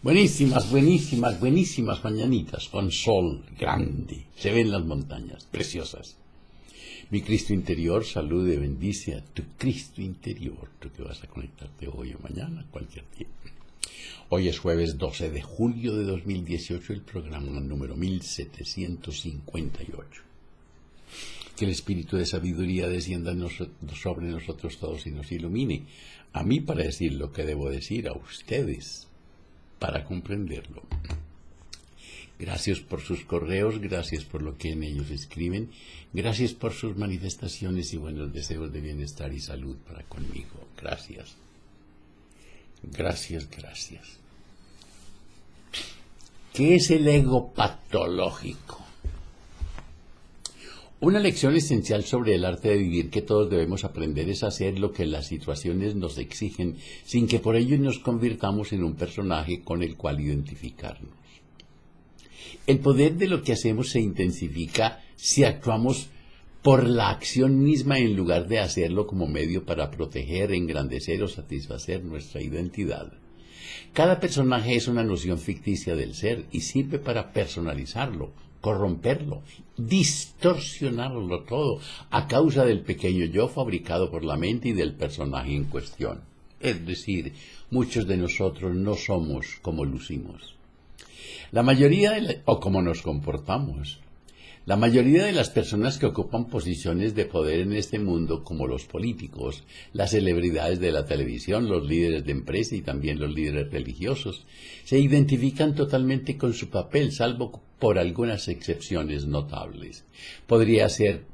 Buenísimas, buenísimas, buenísimas mañanitas con sol grande. Se ven las montañas, preciosas. Mi Cristo interior salude, bendice a tu Cristo interior, tú que vas a conectarte hoy o mañana, cualquier día. Hoy es jueves 12 de julio de 2018, el programa número 1758. Que el espíritu de sabiduría descienda sobre nosotros todos y nos ilumine. A mí para decir lo que debo decir, a ustedes para comprenderlo. Gracias por sus correos, gracias por lo que en ellos escriben, gracias por sus manifestaciones y buenos deseos de bienestar y salud para conmigo. Gracias. Gracias, gracias. ¿Qué es el ego patológico? Una lección esencial sobre el arte de vivir que todos debemos aprender es hacer lo que las situaciones nos exigen sin que por ello nos convirtamos en un personaje con el cual identificarnos. El poder de lo que hacemos se intensifica si actuamos por la acción misma en lugar de hacerlo como medio para proteger, engrandecer o satisfacer nuestra identidad. Cada personaje es una noción ficticia del ser y sirve para personalizarlo, corromperlo, distorsionarlo todo a causa del pequeño yo fabricado por la mente y del personaje en cuestión. Es decir, muchos de nosotros no somos como lucimos. O como nos comportamos. La mayoría de las personas que ocupan posiciones de poder en este mundo, como los políticos, las celebridades de la televisión, los líderes de empresa y también los líderes religiosos, se identifican totalmente con su papel, salvo por algunas excepciones notables. Podrían ser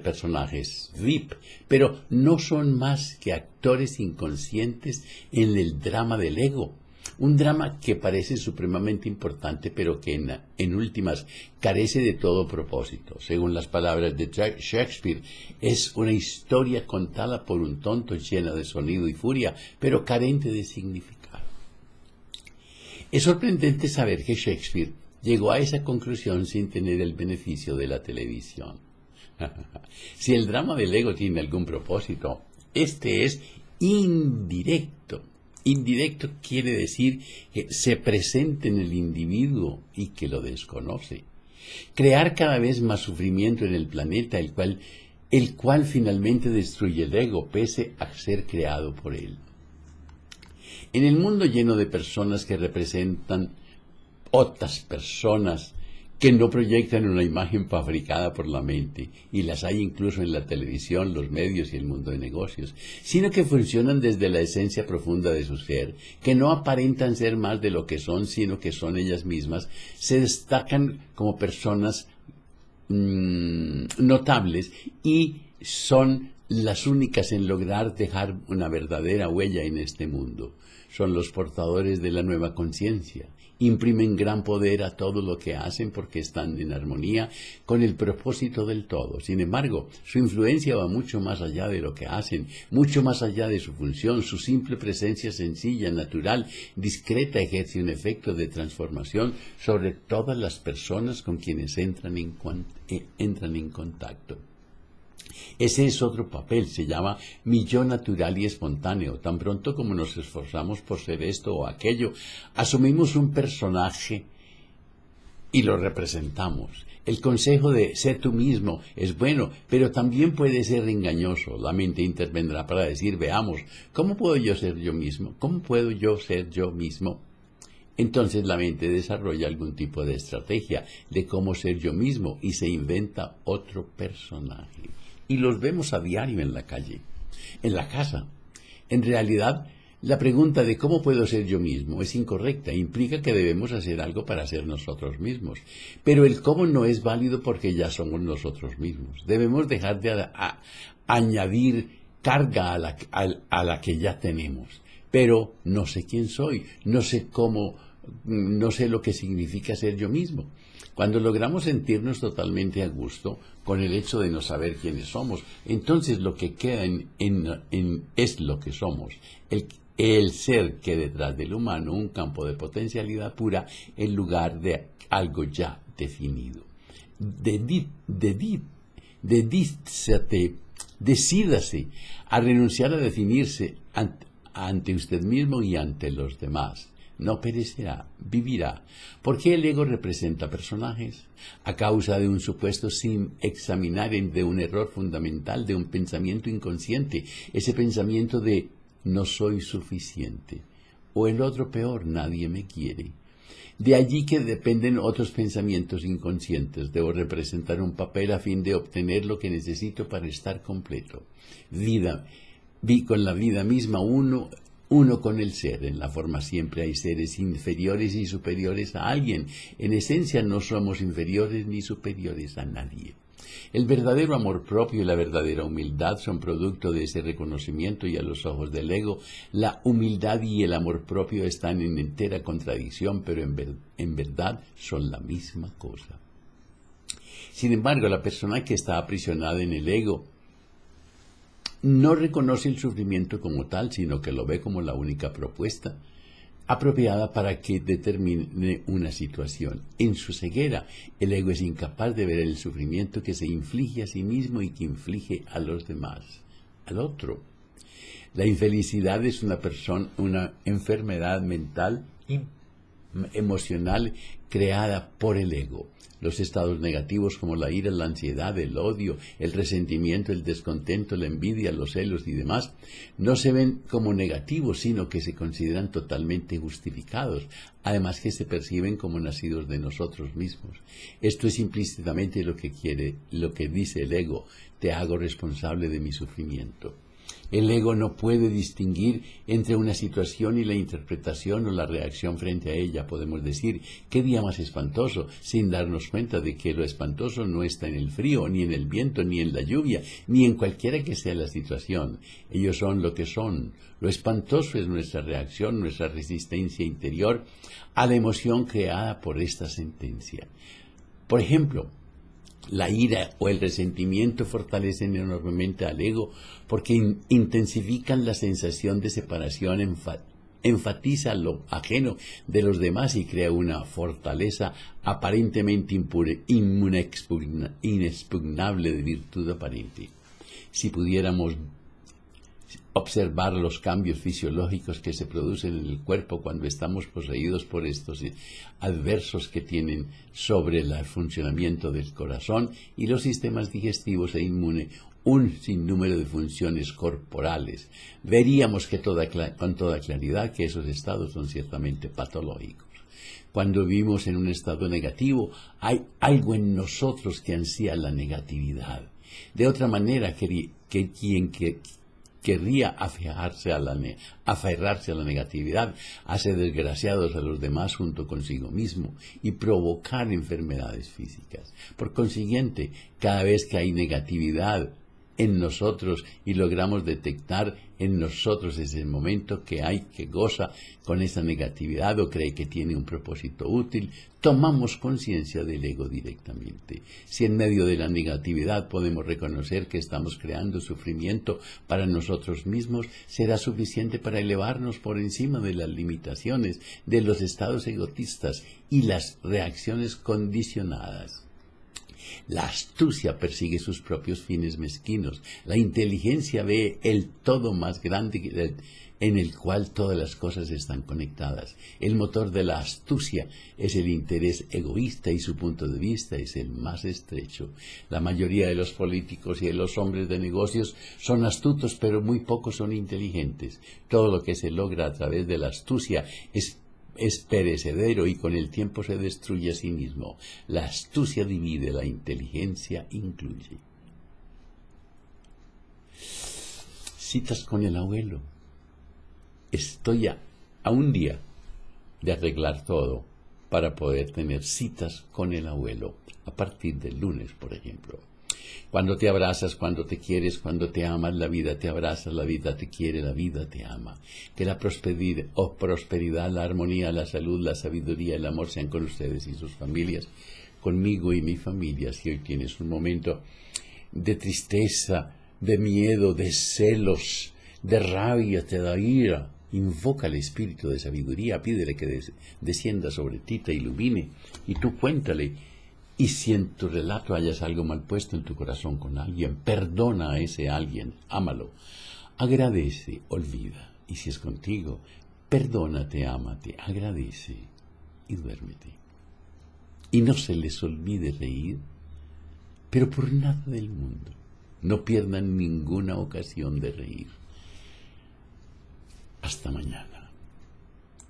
personajes VIP, pero no son más que actores inconscientes en el drama del ego. Un drama que parece supremamente importante, pero que en últimas carece de todo propósito. Según las palabras de Shakespeare, es una historia contada por un tonto llena de sonido y furia, pero carente de significado. Es sorprendente saber que Shakespeare llegó a esa conclusión sin tener el beneficio de la televisión. Si el drama del ego tiene algún propósito, este es indirecto. Indirecto quiere decir que se presenta en el individuo y que lo desconoce. Crear cada vez más sufrimiento en el planeta, el cual finalmente destruye el ego, pese a ser creado por él. En el mundo lleno de personas que representan otras personas que no proyectan una imagen fabricada por la mente, y las hay incluso en la televisión, los medios y el mundo de negocios, sino que funcionan desde la esencia profunda de su ser, que no aparentan ser más de lo que son, sino que son ellas mismas, se destacan como personas notables y son las únicas en lograr dejar una verdadera huella en este mundo. Son los portadores de la nueva conciencia. Imprimen gran poder a todo lo que hacen porque están en armonía con el propósito del todo. Sin embargo, su influencia va mucho más allá de lo que hacen, mucho más allá de su función. Su simple presencia sencilla, natural, discreta ejerce un efecto de transformación sobre todas las personas con quienes entran en contacto. Ese es otro papel, se llama mi yo natural y espontáneo. Tan pronto como nos esforzamos por ser esto o aquello, asumimos un personaje y lo representamos. El consejo de ser tú mismo es bueno, pero también puede ser engañoso. La mente intervendrá para decir, veamos, ¿cómo puedo yo ser yo mismo? ¿Cómo puedo yo ser yo mismo? Entonces la mente desarrolla algún tipo de estrategia de cómo ser yo mismo y se inventa otro personaje. Y los vemos a diario en la calle, en la casa. En realidad, la pregunta de cómo puedo ser yo mismo es incorrecta. Implica que debemos hacer algo para ser nosotros mismos. Pero el cómo no es válido porque ya somos nosotros mismos. Debemos dejar de añadir carga a la que ya tenemos. Pero no sé quién soy, no sé cómo, no sé lo que significa ser yo mismo. Cuando logramos sentirnos totalmente a gusto con el hecho de no saber quiénes somos, entonces lo que queda es lo que somos, el ser que detrás del humano, un campo de potencialidad pura en lugar de algo ya definido. Decídase a renunciar a definirse ante usted mismo y ante los demás. no perecerá, vivirá. ¿Por qué el ego representa personajes? A causa de un supuesto sin examinar, de un error fundamental, de un pensamiento inconsciente, ese pensamiento de no soy suficiente, o el otro peor, nadie me quiere. De allí que dependen otros pensamientos inconscientes. Debo representar un papel a fin de obtener lo que necesito para estar completo. Vi con la vida misma uno con el ser. En la forma siempre hay seres inferiores y superiores a alguien. En esencia no somos inferiores ni superiores a nadie. El verdadero amor propio y la verdadera humildad son producto de ese reconocimiento, y a los ojos del ego, la humildad y el amor propio están en entera contradicción, pero en verdad son la misma cosa. Sin embargo, la persona que está aprisionada en el ego no reconoce el sufrimiento como tal, sino que lo ve como la única propuesta apropiada para que determine una situación. En su ceguera, el ego es incapaz de ver el sufrimiento que se inflige a sí mismo y que inflige a los demás, al otro. La infelicidad es una enfermedad mental emocional creada por el ego. Los estados negativos como la ira, la ansiedad, el odio, el resentimiento, el descontento, la envidia, los celos y demás, no se ven como negativos, sino que se consideran totalmente justificados, además que se perciben como nacidos de nosotros mismos. Esto es implícitamente lo que dice el ego: te hago responsable de mi sufrimiento. El ego no puede distinguir entre una situación y la interpretación o la reacción frente a ella. Podemos decir, ¿qué día más espantoso?, sin darnos cuenta de que lo espantoso no está en el frío, ni en el viento, ni en la lluvia, ni en cualquiera que sea la situación. Ellos son lo que son. Lo espantoso es nuestra reacción, nuestra resistencia interior a la emoción creada por esta sentencia. Por ejemplo, la ira o el resentimiento fortalecen enormemente al ego porque intensifican la sensación de separación, enfatiza lo ajeno de los demás y crea una fortaleza aparentemente inexpugnable de virtud aparente. Si pudiéramos observar los cambios fisiológicos que se producen en el cuerpo cuando estamos poseídos por estos adversos que tienen sobre el funcionamiento del corazón y los sistemas digestivos e inmune, un sinnúmero de funciones corporales, veríamos que con toda claridad que esos estados son ciertamente patológicos. Cuando vivimos en un estado negativo, hay algo en nosotros que ansía la negatividad. De otra manera, quien querría aferrarse a la negatividad, hace desgraciados a los demás junto consigo mismo y provocar enfermedades físicas. Por consiguiente, cada vez que hay negatividad en nosotros y logramos detectar en nosotros ese momento que goza con esa negatividad o cree que tiene un propósito útil, tomamos conciencia del ego directamente. Si en medio de la negatividad podemos reconocer que estamos creando sufrimiento para nosotros mismos, será suficiente para elevarnos por encima de las limitaciones de los estados egoístas y las reacciones condicionadas. La astucia persigue sus propios fines mezquinos. La inteligencia ve el todo más grande en el cual todas las cosas están conectadas. El motor de la astucia es el interés egoísta y su punto de vista es el más estrecho. La mayoría de los políticos y de los hombres de negocios son astutos, pero muy pocos son inteligentes. Todo lo que se logra a través de la astucia es perecedero y con el tiempo se destruye a sí mismo. La astucia divide, la inteligencia incluye. Citas con el abuelo. Estoy a un día de arreglar todo para poder tener citas con el abuelo a partir del lunes, por ejemplo. Cuando te abrazas, cuando te quieres, cuando te amas, la vida te abraza, la vida te quiere, la vida te ama. Que la prosperidad, la armonía, la salud, la sabiduría, el amor sean con ustedes y sus familias, conmigo y mi familia. Si hoy tienes un momento de tristeza, de miedo, de celos, de rabia, te da ira, invoca al espíritu de sabiduría, pídele que descienda sobre ti, te ilumine y tú cuéntale. Y si en tu relato hayas algo mal puesto en tu corazón con alguien, perdona a ese alguien, ámalo, agradece, olvida. Y si es contigo, Perdónate, ámate, agradece y duérmete. Y no se les olvide reír, pero por nada del mundo. No pierdan ninguna ocasión de reír. Hasta mañana.